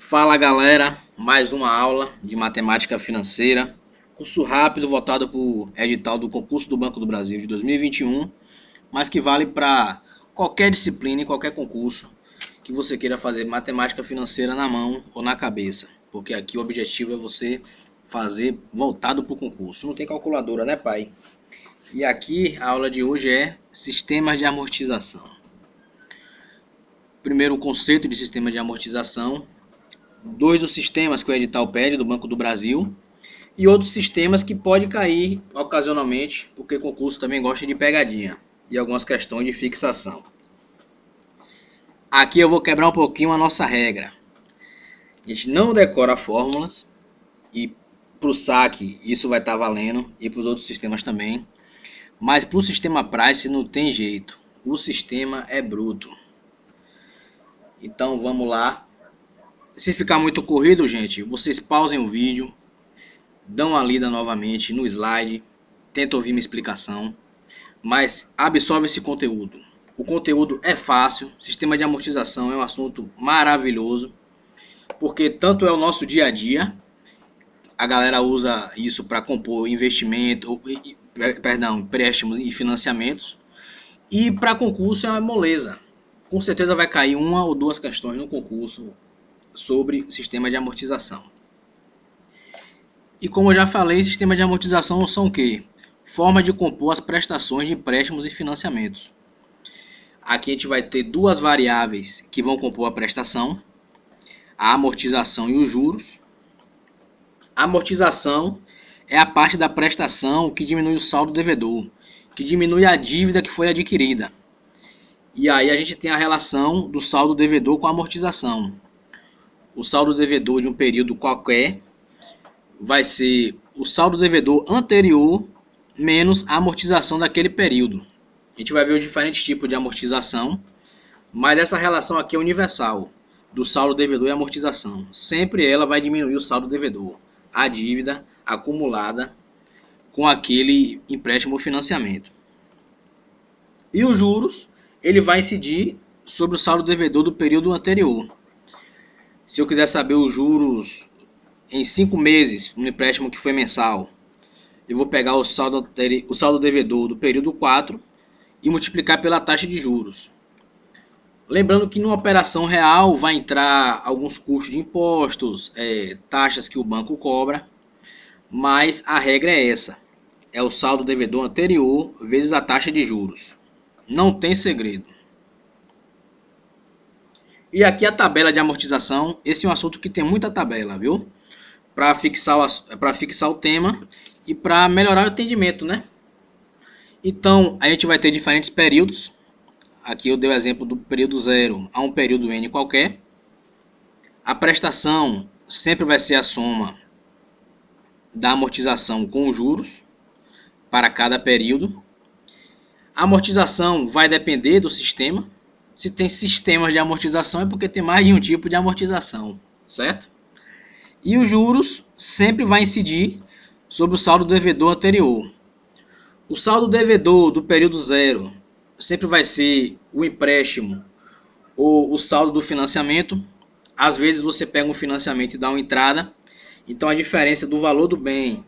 Fala galera, mais uma aula de matemática financeira, curso rápido voltado para o edital do concurso do Banco do Brasil de 2021, mas que vale para qualquer disciplina e qualquer concurso que você queira fazer matemática financeira na mão ou na cabeça, porque aqui o objetivo é você fazer voltado para o concurso. Não tem calculadora, né, pai? E aqui a aula de hoje é sistemas de amortização. Primeiro, o conceito de sistema de amortização. Dois dos sistemas que o edital pede do Banco do Brasil e outros sistemas que pode cair ocasionalmente, porque o concurso também gosta de pegadinha e algumas questões de fixação. Aqui eu vou quebrar um pouquinho a nossa regra. A gente não decora fórmulas e para o saque isso vai estar valendo e para os outros sistemas também, mas para o sistema Price não tem jeito, o sistema é bruto. Então vamos lá. Se ficar muito corrido, gente, vocês pausem o vídeo, dão uma lida novamente no slide, tentam ouvir minha explicação, mas absorve esse conteúdo. O conteúdo é fácil, sistema de amortização é um assunto maravilhoso, porque tanto é o nosso dia a dia, a galera usa isso para compor investimento, empréstimos e financiamentos, e para concurso é uma moleza. Com certeza vai cair uma ou duas questões no concurso sobre sistema de amortização. E como eu já falei, sistema de amortização são o quê? Forma de compor as prestações de empréstimos e financiamentos. Aqui a gente vai ter duas variáveis que vão compor a prestação, a amortização e os juros. A amortização é a parte da prestação que diminui o saldo devedor, que diminui a dívida que foi adquirida. E aí a gente tem a relação do saldo devedor com a amortização. O saldo devedor de um período qualquer vai ser o saldo devedor anterior menos a amortização daquele período. A gente vai ver os diferentes tipos de amortização, mas essa relação aqui é universal, do saldo devedor e amortização. Sempre ela vai diminuir o saldo devedor, a dívida acumulada com aquele empréstimo ou financiamento. E os juros, ele vai incidir sobre o saldo devedor do período anterior. Se eu quiser saber os juros em 5 meses, um empréstimo que foi mensal, eu vou pegar o saldo devedor do período 4 e multiplicar pela taxa de juros. Lembrando que numa operação real vai entrar alguns custos de impostos, taxas que o banco cobra, mas a regra é essa, é o saldo devedor anterior vezes a taxa de juros. Não tem segredo. E aqui a tabela de amortização, esse é um assunto que tem muita tabela, viu? Para fixar o tema e para melhorar o entendimento, né? Então, a gente vai ter diferentes períodos. Aqui eu dei o exemplo do período 0 a um período N qualquer. A prestação sempre vai ser a soma da amortização com os juros para cada período. A amortização vai depender do sistema. Se tem sistemas de amortização é porque tem mais de um tipo de amortização, certo? E os juros sempre vai incidir sobre o saldo devedor anterior. O saldo devedor do período 0 sempre vai ser o empréstimo ou o saldo do financiamento. Às vezes você pega um financiamento e dá uma entrada, então a diferença do valor do bem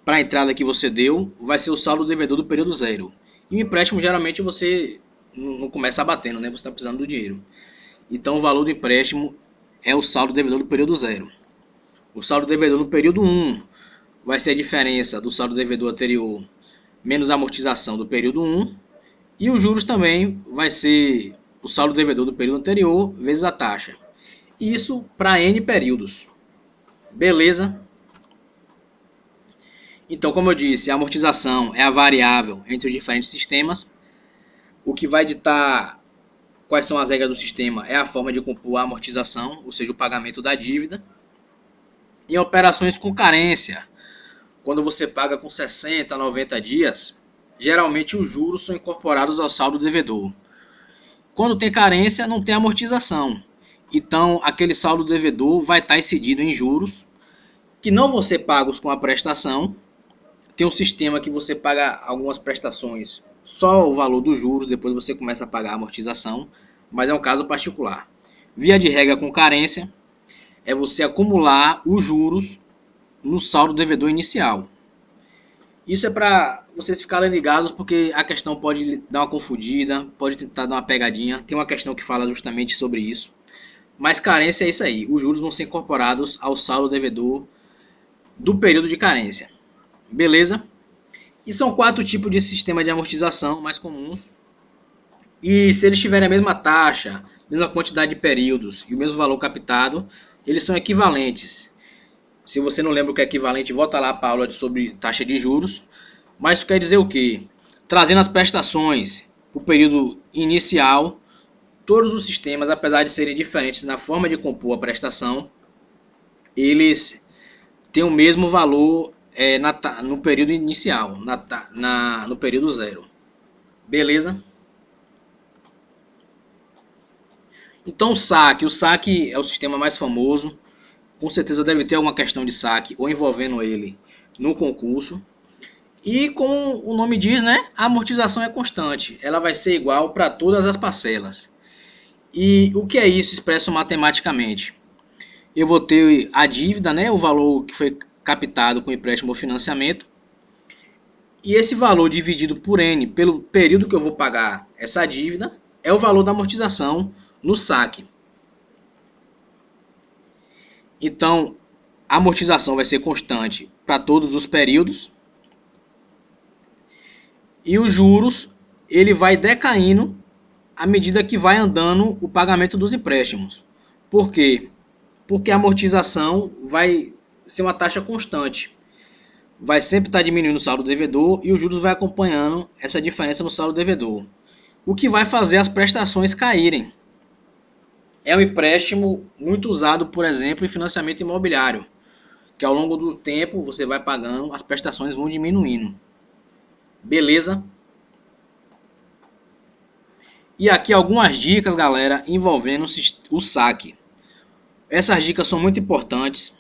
para a entrada que você deu vai ser o saldo devedor do período 0. E o empréstimo geralmente você não começa batendo, né? Você está precisando do dinheiro. Então o valor do empréstimo é o saldo devedor do período 0. O saldo devedor no período 1 vai ser a diferença do saldo devedor anterior menos a amortização do período 1. E os juros também vai ser o saldo devedor do período anterior vezes a taxa. Isso para N períodos. Beleza? Então, como eu disse, a amortização é a variável entre os diferentes sistemas. O que vai ditar quais são as regras do sistema é a forma de compor a amortização, ou seja, o pagamento da dívida. Em operações com carência, quando você paga com 60, 90 dias, geralmente os juros são incorporados ao saldo devedor. Quando tem carência, não tem amortização. Então, aquele saldo devedor vai estar incidido em juros, que não vão ser pagos com a prestação. Tem um sistema que você paga algumas prestações só o valor dos juros, depois você começa a pagar a amortização, mas é um caso particular. Via de regra com carência, é você acumular os juros no saldo devedor inicial. Isso é para vocês ficarem ligados, porque a questão pode dar uma confundida, pode tentar dar uma pegadinha. Tem uma questão que fala justamente sobre isso. Mas carência é isso aí. Os juros vão ser incorporados ao saldo devedor do período de carência. Beleza? E são 4 tipos de sistema de amortização mais comuns. E se eles tiverem a mesma taxa, mesma quantidade de períodos e o mesmo valor captado, eles são equivalentes. Se você não lembra o que é equivalente, volta lá para a aula sobre taxa de juros. Mas isso quer dizer o quê? Trazendo as prestações para o período inicial, todos os sistemas, apesar de serem diferentes na forma de compor a prestação, eles têm o mesmo valor no período inicial, no período zero. Beleza? Então o saque é o sistema mais famoso. Com certeza deve ter alguma questão de saque ou envolvendo ele no concurso. E como o nome diz, né, a amortização é constante. Ela vai ser igual para todas as parcelas. E o que é isso expresso matematicamente? Eu vou ter a dívida, né, o valor que foi captado com empréstimo ou financiamento. E esse valor dividido por N pelo período que eu vou pagar essa dívida é o valor da amortização no saque. Então, a amortização vai ser constante para todos os períodos. E os juros, ele vai decaindo à medida que vai andando o pagamento dos empréstimos. Por quê? Porque a amortização vai ser uma taxa constante. Vai sempre estar diminuindo o saldo devedor e os juros vai acompanhando essa diferença no saldo devedor. O que vai fazer as prestações caírem. É um empréstimo muito usado, por exemplo, em financiamento imobiliário, que ao longo do tempo você vai pagando, as prestações vão diminuindo. Beleza? E aqui algumas dicas, galera, envolvendo o saque. Essas dicas são muito importantes.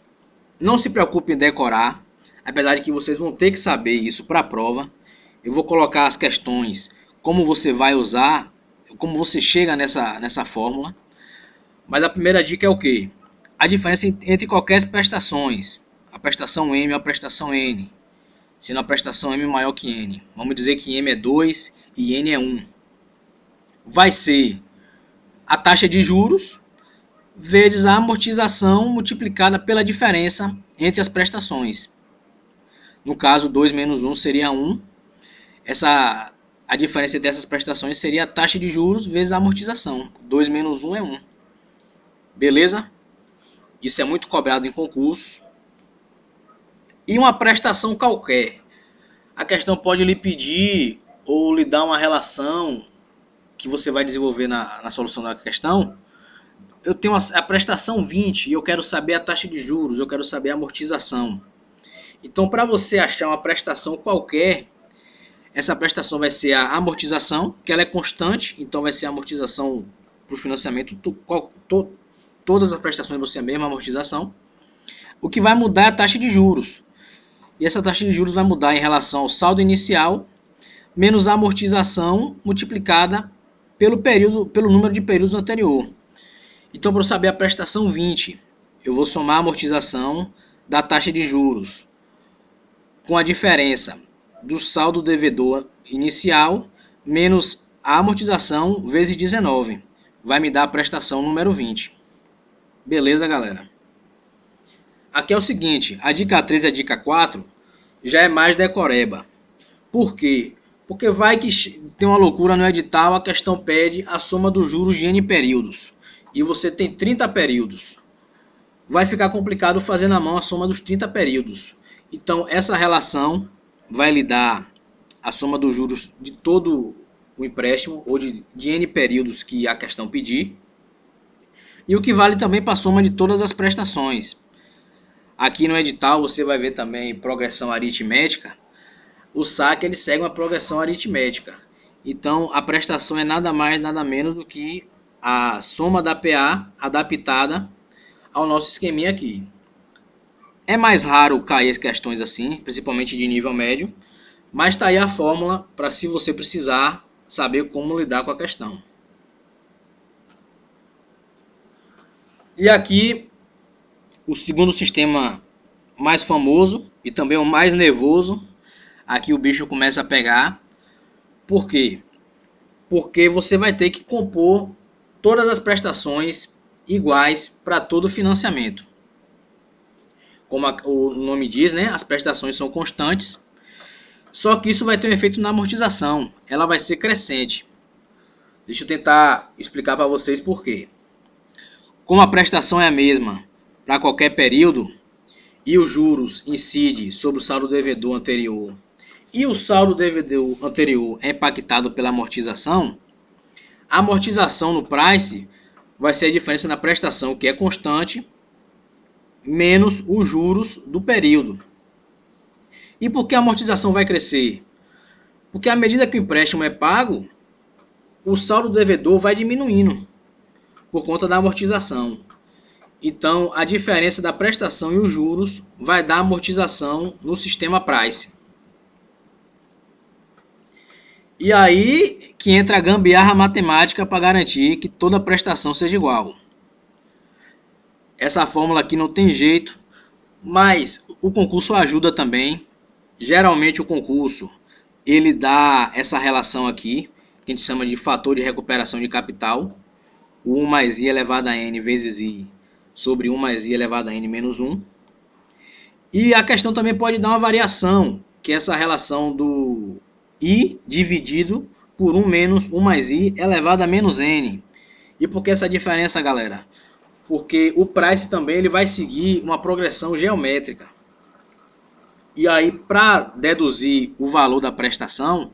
Não se preocupe em decorar, apesar de que vocês vão ter que saber isso para a prova. Eu vou colocar as questões, como você vai usar, como você chega nessa fórmula. Mas a primeira dica é o quê? A diferença entre qualquer prestações. A prestação M e a prestação N. Sendo a prestação M maior que N. Vamos dizer que M é 2 e N é 1. Vai ser a taxa de juros vezes a amortização multiplicada pela diferença entre as prestações. No caso, 2 menos 1 seria 1. A diferença dessas prestações seria a taxa de juros vezes a amortização. 2 menos 1 é 1. Beleza? Isso é muito cobrado em concurso. E uma prestação qualquer. A questão pode lhe pedir ou lhe dar uma relação que você vai desenvolver na solução da questão. Eu tenho a prestação 20 e eu quero saber a taxa de juros, eu quero saber a amortização. Então, para você achar uma prestação qualquer, essa prestação vai ser a amortização, que ela é constante, então vai ser a amortização para o financiamento. Todas as prestações vão ser a mesma amortização. O que vai mudar é a taxa de juros. E essa taxa de juros vai mudar em relação ao saldo inicial menos a amortização multiplicada pelo número de períodos anterior. Então, para eu saber a prestação 20, eu vou somar a amortização da taxa de juros com a diferença do saldo devedor inicial menos a amortização vezes 19. Vai me dar a prestação número 20. Beleza, galera? Aqui é o seguinte, a dica 3 e a dica 4 já é mais decoreba. Por quê? Porque vai que tem uma loucura no edital, a questão pede a soma dos juros de N períodos. E você tem 30 períodos. Vai ficar complicado fazer na mão a soma dos 30 períodos. Então, essa relação vai lhe dar a soma dos juros de todo o empréstimo, ou de N períodos que a questão pedir. E o que vale também para a soma de todas as prestações. Aqui no edital você vai ver também progressão aritmética. O saque ele segue uma progressão aritmética. Então, a prestação é nada mais, nada menos do que a soma da PA adaptada ao nosso esqueminha aqui. É mais raro cair questões assim, principalmente de nível médio, mas está aí a fórmula para, se você precisar, saber como lidar com a questão. E aqui O segundo sistema mais famoso e também o mais nervoso, aqui o bicho começa a pegar. Por quê? Porque você vai ter que compor todas as prestações iguais para todo o financiamento. Como o nome diz, né, as prestações são constantes, só que isso vai ter um efeito na amortização, ela vai ser crescente. Deixa eu tentar explicar para vocês por quê. Como a prestação é a mesma para qualquer período e os juros incidem sobre o saldo devedor anterior e o saldo devedor anterior é impactado pela amortização, a amortização no price vai ser a diferença na prestação, que é constante, menos os juros do período. E por que a amortização vai crescer? Porque à medida que o empréstimo é pago, o saldo devedor vai diminuindo por conta da amortização. Então, a diferença da prestação e os juros vai dar amortização no sistema price. E aí que entra a gambiarra matemática para garantir que toda prestação seja igual. Essa fórmula aqui não tem jeito, mas o concurso ajuda também. Geralmente o concurso ele dá essa relação aqui, que a gente chama de fator de recuperação de capital, o 1 mais i elevado a n vezes i sobre 1 mais i elevado a n menos 1. E a questão também pode dar uma variação, que é essa relação do i dividido por 1 menos 1 mais i elevado a menos n. E por que essa diferença, galera? Porque o price também ele vai seguir uma progressão geométrica. E aí, para deduzir o valor da prestação,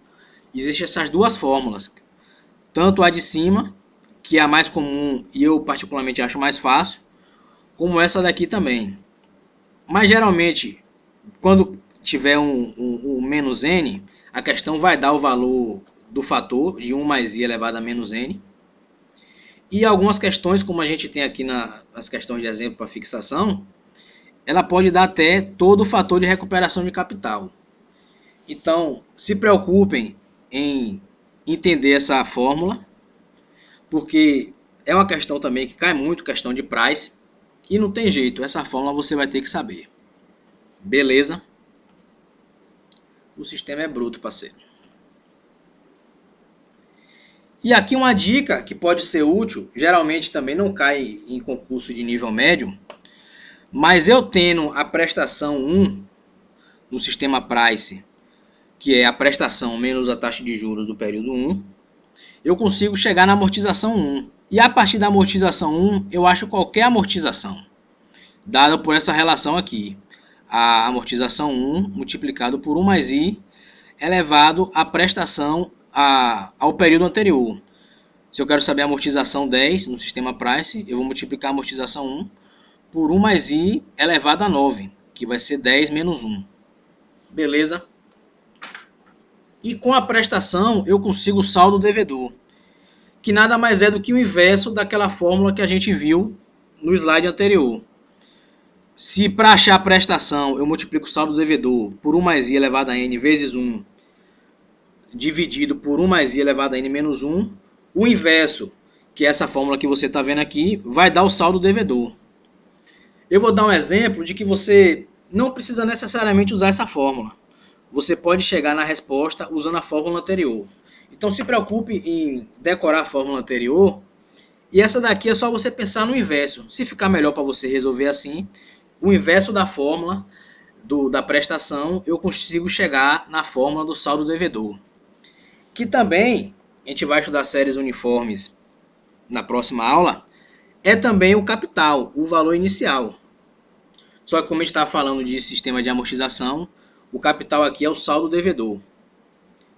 existem essas duas fórmulas. Tanto a de cima, que é a mais comum e eu particularmente acho mais fácil, como essa daqui também. Mas geralmente, quando tiver um menos n, a questão vai dar o valor do fator de 1 mais i elevado a menos n. E algumas questões, como a gente tem aqui nas questões de exemplo para fixação, ela pode dar até todo o fator de recuperação de capital. Então, se preocupem em entender essa fórmula, porque é uma questão também que cai muito, questão de price, e não tem jeito, essa fórmula você vai ter que saber. Beleza? O sistema é bruto, parceiro. E aqui uma dica que pode ser útil, geralmente também não cai em concurso de nível médio, mas eu tendo a prestação 1 no sistema price, que é a prestação menos a taxa de juros do período 1, eu consigo chegar na amortização 1. E a partir da amortização 1, eu acho qualquer amortização, dada por essa relação aqui. A amortização 1 multiplicado por 1 mais i elevado à prestação ao período anterior. Se eu quero saber a amortização 10 no sistema price, eu vou multiplicar a amortização 1 por 1 mais i elevado a 9, que vai ser 10 menos 1. Beleza? E com a prestação eu consigo o saldo devedor, que nada mais é do que o inverso daquela fórmula que a gente viu no slide anterior. Se para achar a prestação eu multiplico o saldo devedor por 1 mais i elevado a n vezes 1, dividido por 1 mais i elevado a n menos 1, o inverso, que é essa fórmula que você está vendo aqui, vai dar o saldo devedor. Eu vou dar um exemplo de que você não precisa necessariamente usar essa fórmula. Você pode chegar na resposta usando a fórmula anterior. Então se preocupe em decorar a fórmula anterior. E essa daqui é só você pensar no inverso. Se ficar melhor para você resolver assim, o inverso da fórmula da prestação, eu consigo chegar na fórmula do saldo devedor. Que também, a gente vai estudar séries uniformes na próxima aula, é também o capital, o valor inicial. Só que como a gente está falando de sistema de amortização, o capital aqui é o saldo devedor.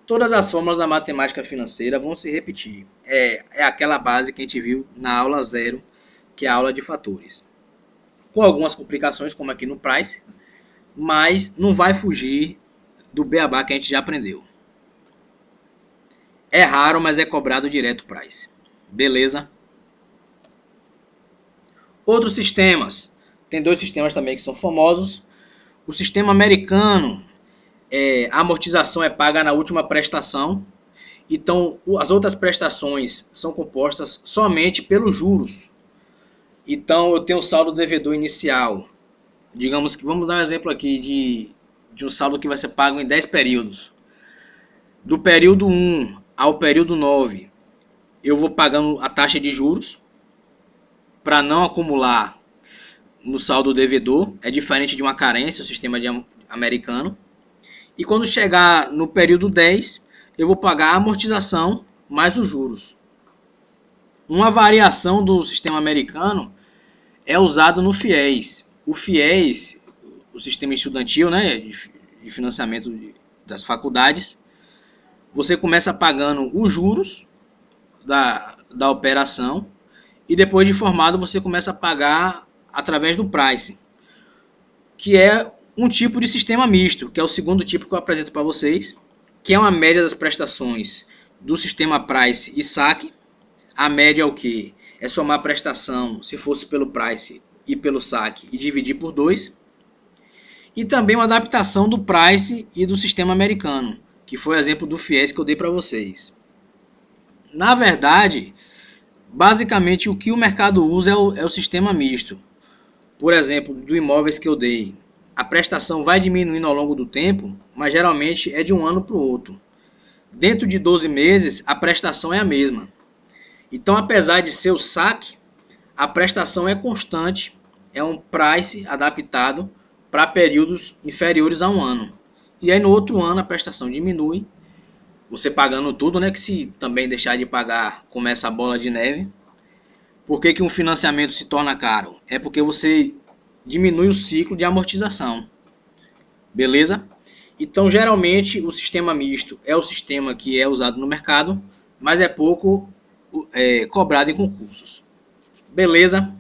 Todas as fórmulas da matemática financeira vão se repetir. É aquela base que a gente viu na aula 0, que é a aula de fatores. Com algumas complicações, como aqui no price, mas não vai fugir do beabá que a gente já aprendeu. É raro, mas é cobrado direto price. Beleza? Outros sistemas. Tem dois sistemas também que são famosos. O sistema americano, a amortização é paga na última prestação. Então, as outras prestações são compostas somente pelos juros. Então, eu tenho o saldo devedor inicial. Digamos que, vamos dar um exemplo aqui de um saldo que vai ser pago em 10 períodos. Do período 1 ao período 9, eu vou pagando a taxa de juros para não acumular no saldo devedor. É diferente de uma carência, o sistema americano. E quando chegar no período 10, eu vou pagar a amortização mais os juros. Uma variação do sistema americano é usado no FIES. O FIES, o sistema estudantil, né, de financiamento das faculdades, você começa pagando os juros da operação e depois de formado você começa a pagar através do price, que é um tipo de sistema misto, que é o segundo tipo que eu apresento para vocês, que é uma média das prestações do sistema price e saque. A média é o que? É somar a prestação, se fosse pelo price e pelo saque, e dividir por 2. E também uma adaptação do price e do sistema americano, que foi o exemplo do FIES que eu dei para vocês. Na verdade, basicamente o que o mercado usa é o sistema misto. Por exemplo, do imóveis que eu dei, a prestação vai diminuindo ao longo do tempo, mas geralmente é de um ano para o outro. Dentro de 12 meses, a prestação é a mesma. Então, apesar de ser o saque, a prestação é constante, é um price adaptado para períodos inferiores a um ano. E aí no outro ano a prestação diminui, você pagando tudo, né? Que se também deixar de pagar, começa a bola de neve. Por que um financiamento se torna caro? É porque você diminui o ciclo de amortização. Beleza? Então, geralmente, o sistema misto é o sistema que é usado no mercado, mas é pouco cobrado em concursos. Beleza?